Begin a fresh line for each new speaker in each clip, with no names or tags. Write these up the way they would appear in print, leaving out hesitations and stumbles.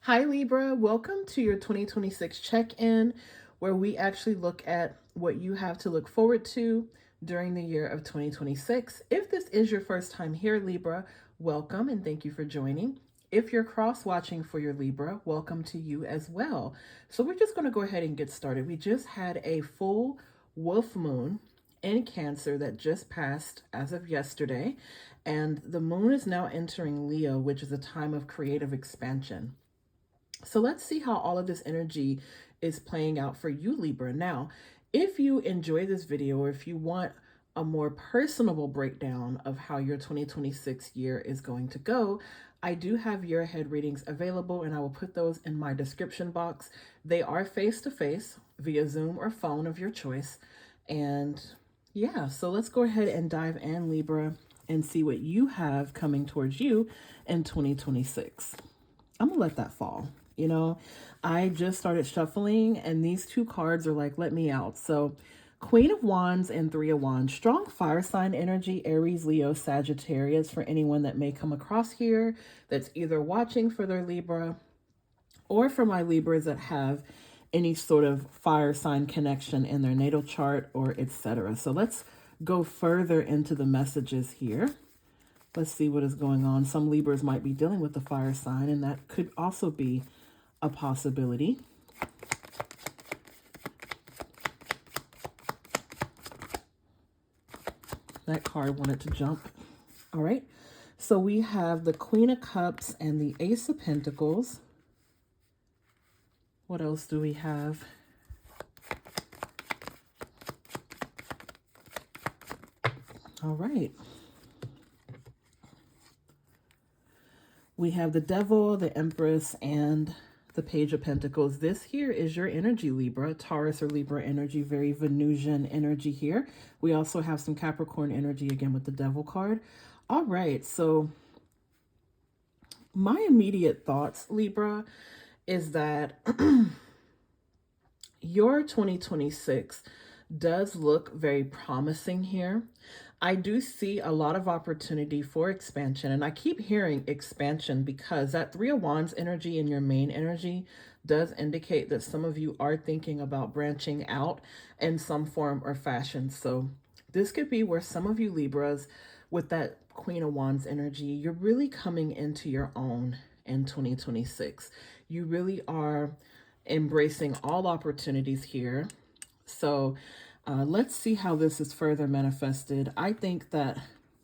Hi Libra, welcome to your 2026 check-in where we actually look at what you have to look forward to during the year of 2026. If this is your first time here, Libra, welcome and thank you for joining. If you're cross-watching for your Libra, welcome to you as well. So we're just going to go ahead and get started. We just had a full wolf moon in Cancer that just passed as of yesterday, and the moon is now entering Leo, which is a time of creative expansion. So let's see how all of this energy is playing out for you, Libra. Now, if you enjoy this video or if you want a more personable breakdown of how your 2026 year is going to go, I do have year ahead readings available and I will put those in my description box. They are face-to-face via Zoom or phone of your choice. And yeah, so let's go ahead and dive in, Libra, and see what you have coming towards you in 2026. I'm gonna let that fall. I just started shuffling and these two cards are like, let me out. So Queen of Wands and Three of Wands, strong fire sign energy, Aries, Leo, Sagittarius, for anyone that may come across here that's either watching for their Libra or for my Libras that have any sort of fire sign connection in their natal chart or etc. So let's go further into the messages here. Let's see what is going on. Some Libras might be dealing with the fire sign, and that could also be a possibility. That card wanted to jump. All right. So we have the Queen of Cups and the Ace of Pentacles. What else do we have? All right. We have the Devil, the Empress, and the Page of Pentacles. This here is your energy, Libra, Taurus or Libra energy, very Venusian energy here. We also have some Capricorn energy again with the Devil card. All right, so my immediate thoughts, Libra, is that your 2026 does look very promising here. I do see a lot of opportunity for expansion, and I keep hearing expansion because that Three of Wands energy and your main energy does indicate that some of you are thinking about branching out in some form or fashion. So this could be where some of you Libras with that Queen of Wands energy, you're really coming into your own in 2026. You really are embracing all opportunities here. So let's see how this is further manifested. I think that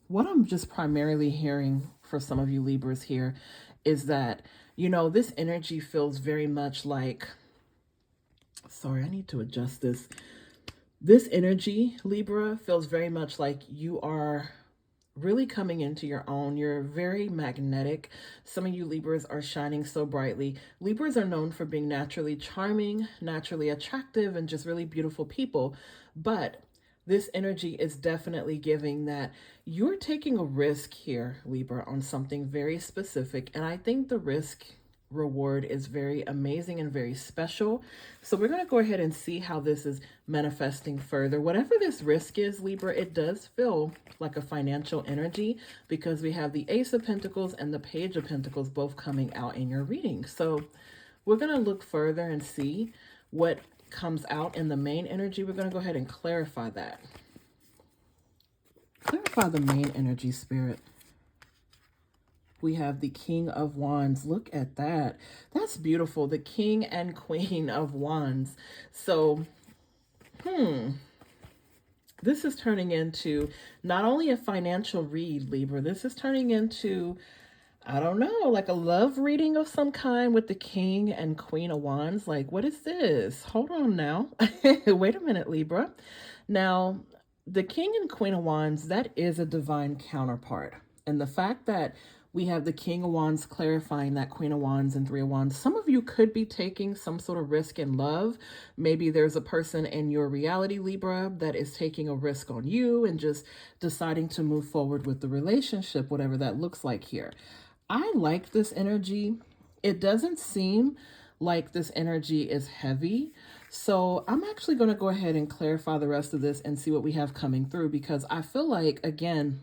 what I'm just primarily hearing for some of you Libras here is that, this energy feels very much like, sorry, I need to adjust this. This energy, Libra, feels very much like you are really coming into your own. You're very magnetic. Some of you Libras are shining so brightly. Libras are known for being naturally charming, naturally attractive, and just really beautiful people. But this energy is definitely giving that you're taking a risk here, Libra, on something very specific. And I think the risk reward is very amazing and very special. So we're going to go ahead and see how this is manifesting further. Whatever this risk is, Libra, it does feel like a financial energy because we have the Ace of Pentacles and the Page of Pentacles both coming out in your reading. So we're going to look further and see what comes out in the main energy. We're going to go ahead and clarify that. Clarify the main energy, Spirit. We have the King of Wands. Look at that. That's beautiful. The King and Queen of Wands. So, this is turning into not only a financial read, Libra, this is turning into, I don't know, like a love reading of some kind with the King and Queen of Wands. Like, what is this? Hold on now. Wait a minute, Libra. Now, the King and Queen of Wands, that is a divine counterpart. And the fact that we have the King of Wands clarifying that Queen of Wands and Three of Wands. Some of you could be taking some sort of risk in love. Maybe there's a person in your reality, Libra, that is taking a risk on you and just deciding to move forward with the relationship, whatever that looks like here. I like this energy. It doesn't seem like this energy is heavy. So I'm actually going to go ahead and clarify the rest of this and see what we have coming through, because I feel like, again,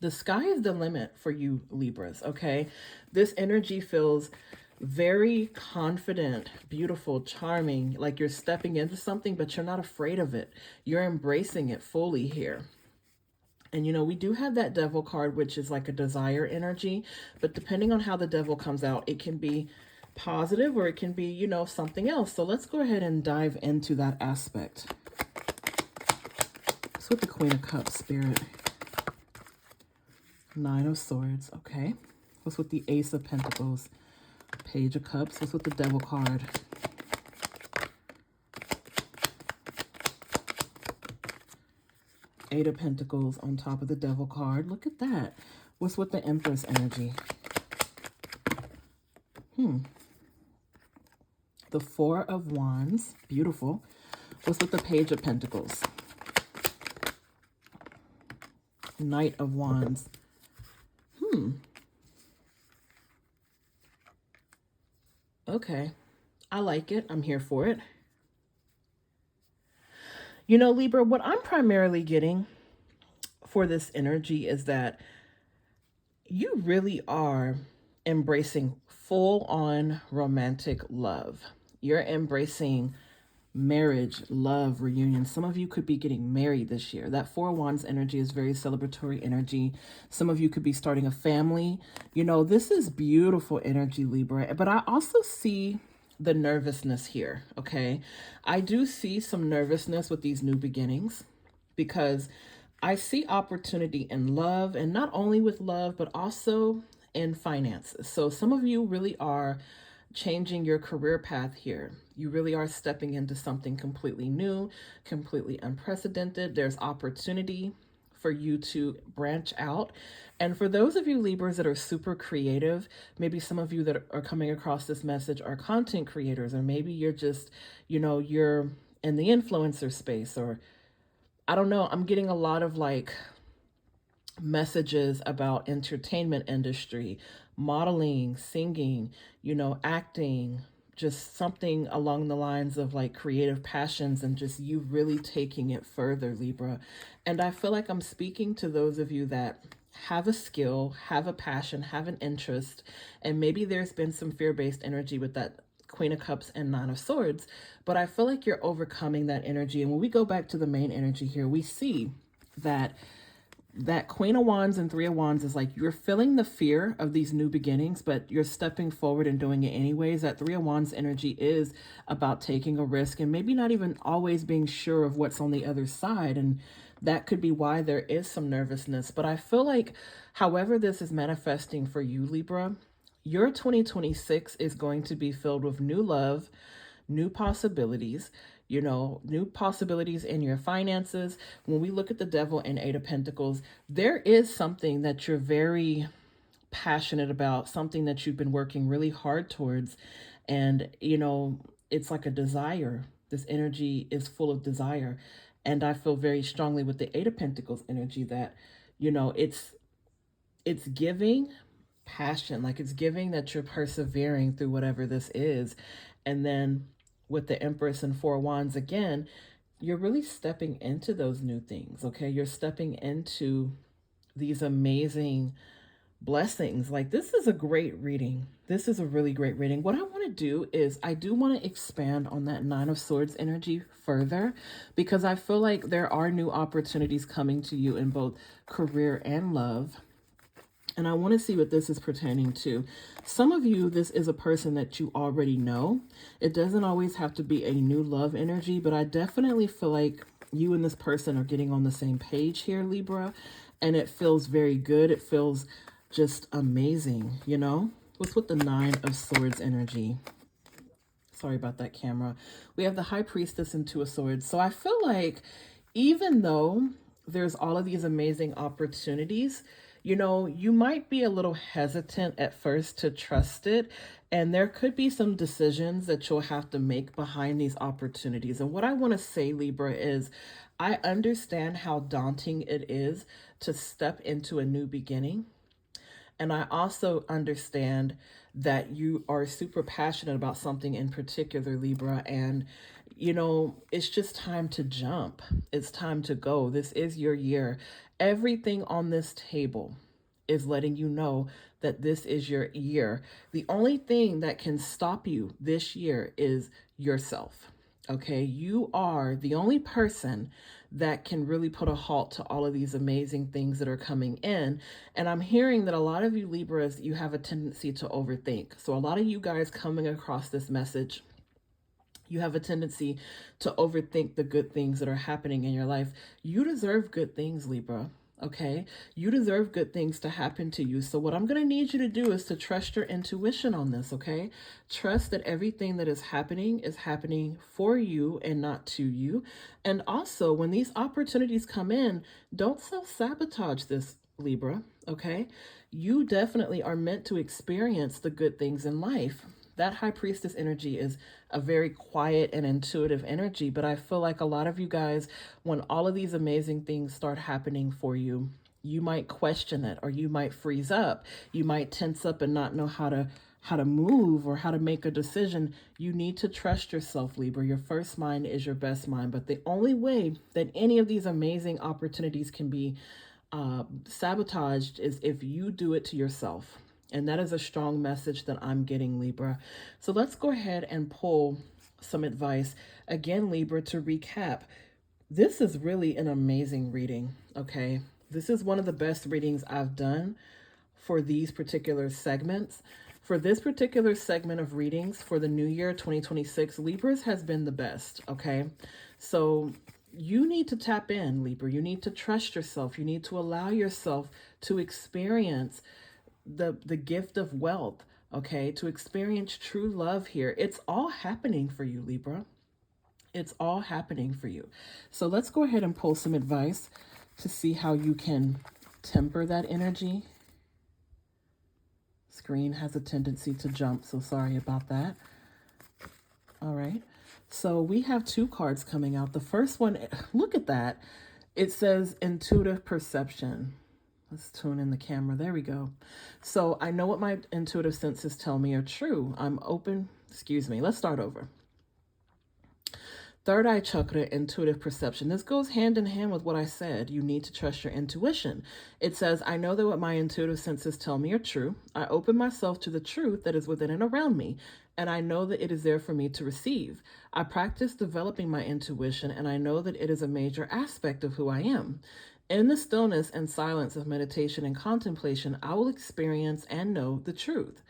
the sky is the limit for you Libras, okay? This energy feels Very confident, beautiful, charming, like you're stepping into something, but you're not afraid of it. You're embracing it fully here. And we do have that devil card, which is like a desire energy, but depending on how the devil comes out, it can be positive or it can be, something else. So let's go ahead and dive into that aspect. What's with the Queen of Cups, Spirit? Nine of Swords, okay. What's with the Ace of Pentacles? Page of Cups. What's with the Devil card? Eight of Pentacles on top of the Devil card. Look at that. What's with the Empress energy? The Four of Wands. Beautiful. What's with the Page of Pentacles? Knight of Wands. Okay. I like it. I'm here for it. Libra, what I'm primarily getting for this energy is that you really are embracing full-on romantic love. You're embracing marriage, love, reunion. Some of you could be getting married this year. That Four of Wands energy is very celebratory energy. Some of you could be starting a family. This is beautiful energy, Libra. But I also see the nervousness here, okay? I do see some nervousness with these new beginnings because I see opportunity in love, and not only with love, but also in finances. So some of you really are changing your career path here. You really are stepping into something completely new, completely unprecedented. There's opportunity for you to branch out. And for those of you Libras that are super creative, maybe some of you that are coming across this message are content creators, or maybe you're just, you're in the influencer space, or I don't know. I'm getting a lot of like messages about entertainment industry, modeling, singing, acting, just something along the lines of like creative passions and just you really taking it further, Libra. And I feel like I'm speaking to those of you that have a skill, have a passion, have an interest, and maybe there's been some fear-based energy with that Queen of Cups and Nine of Swords, but I feel like you're overcoming that energy. And when we go back to the main energy here, we see that Queen of Wands and Three of Wands is like you're feeling the fear of these new beginnings, but you're stepping forward and doing it anyways. That Three of Wands energy is about taking a risk and maybe not even always being sure of what's on the other side. And that could be why there is some nervousness. But I feel like however this is manifesting for you, Libra, your 2026 is going to be filled with new love, new possibilities, new possibilities in your finances. When we look at the Devil and Eight of Pentacles, there is something that you're very passionate about, something that you've been working really hard towards. And, it's like a desire. This energy is full of desire. And I feel very strongly with the Eight of Pentacles energy that, it's giving passion, like it's giving that you're persevering through whatever this is. And then with the Empress and Four Wands again, you're really stepping into those new things, okay? You're stepping into these amazing blessings. Like this is a great reading. This is a really great reading. What I want to do is I do want to expand on that Nine of Swords energy further because I feel like there are new opportunities coming to you in both career and love. And I want to see what this is pertaining to. Some of you, this is a person that you already know. It doesn't always have to be a new love energy, but I definitely feel like you and this person are getting on the same page here, Libra. And it feels very good. It feels just amazing, What's with the Nine of Swords energy? Sorry about that, camera. We have the High Priestess and Two of Swords. So I feel like even though there's all of these amazing opportunities, you might be a little hesitant at first to trust it. And there could be some decisions that you'll have to make behind these opportunities. And what I want to say, Libra, is I understand how daunting it is to step into a new beginning. And I also understand that you are super passionate about something in particular, Libra, and it's just time to jump. It's time to go. This is your year. Everything on this table is letting you know that this is your year. The only thing that can stop you this year is yourself. Okay, you are the only person that can really put a halt to all of these amazing things that are coming in. And I'm hearing that a lot of you Libras, you have a tendency to overthink. So a lot of you guys coming across this message, you have a tendency to overthink the good things that are happening in your life. You deserve good things, Libra. Okay, you deserve good things to happen to you. So, what I'm going to need you to do is to trust your intuition on this. Okay, trust that everything that is happening for you and not to you. And also, when these opportunities come in, don't self sabotage this, Libra. Okay, you definitely are meant to experience the good things in life. That high priestess energy is a very quiet and intuitive energy, but I feel like a lot of you guys, when all of these amazing things start happening for you, you might question it, or you might freeze up. You might tense up and not know how to move or how to make a decision. You need to trust yourself, Libra. Your first mind is your best mind, but the only way that any of these amazing opportunities can be sabotaged is if you do it to yourself. And that is a strong message that I'm getting, Libra. So let's go ahead and pull some advice. Again, Libra, to recap, this is really an amazing reading, okay? This is one of the best readings I've done for these particular segments. For this particular segment of readings for the new year 2026, Libras has been the best, okay? So you need to tap in, Libra. You need to trust yourself. You need to allow yourself to experience the gift of wealth, okay? To experience true love here. It's all happening for you, Libra. It's all happening for you. So let's go ahead and pull some advice to see how you can temper that energy. Screen has a tendency to jump, so sorry about that. All right. So we have two cards coming out. The first one, look at that. It says intuitive perception. Let's tune in the camera. There we go. So I know what my intuitive senses tell me are true. I'm open. Excuse me. Let's start over. Third eye chakra, intuitive perception. This goes hand in hand with what I said. You need to trust your intuition. It says, I know that what my intuitive senses tell me are true. I open myself to the truth that is within and around me, and I know that it is there for me to receive. I practice developing my intuition, and I know that it is a major aspect of who I am. In the stillness and silence of meditation and contemplation, I will experience and know the truth.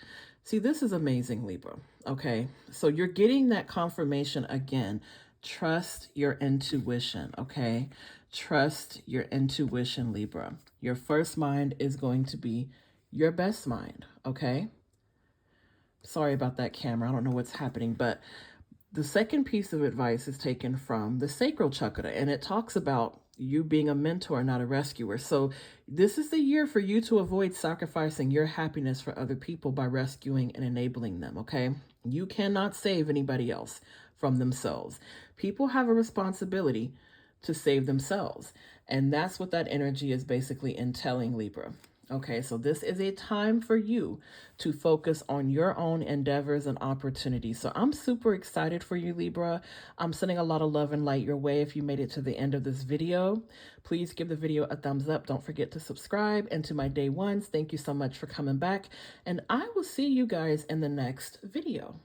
See, this is amazing, Libra. Okay, so you're getting that confirmation again. Trust your intuition, okay? Trust your intuition, Libra. Your first mind is going to be your best mind, okay? Sorry about that camera. I don't know what's happening, but the second piece of advice is taken from the sacral chakra, and it talks about you being a mentor, not a rescuer. So this is the year for you to avoid sacrificing your happiness for other people by rescuing and enabling them, okay? You cannot save anybody else from themselves. People have a responsibility to save themselves. And that's what that energy is basically entailing, Libra. Okay, so this is a time for you to focus on your own endeavors and opportunities. So I'm super excited for you, Libra. I'm sending a lot of love and light your way. If you made it to the end of this video, please give the video a thumbs up. Don't forget to subscribe. And to my day ones, thank you so much for coming back. And I will see you guys in the next video.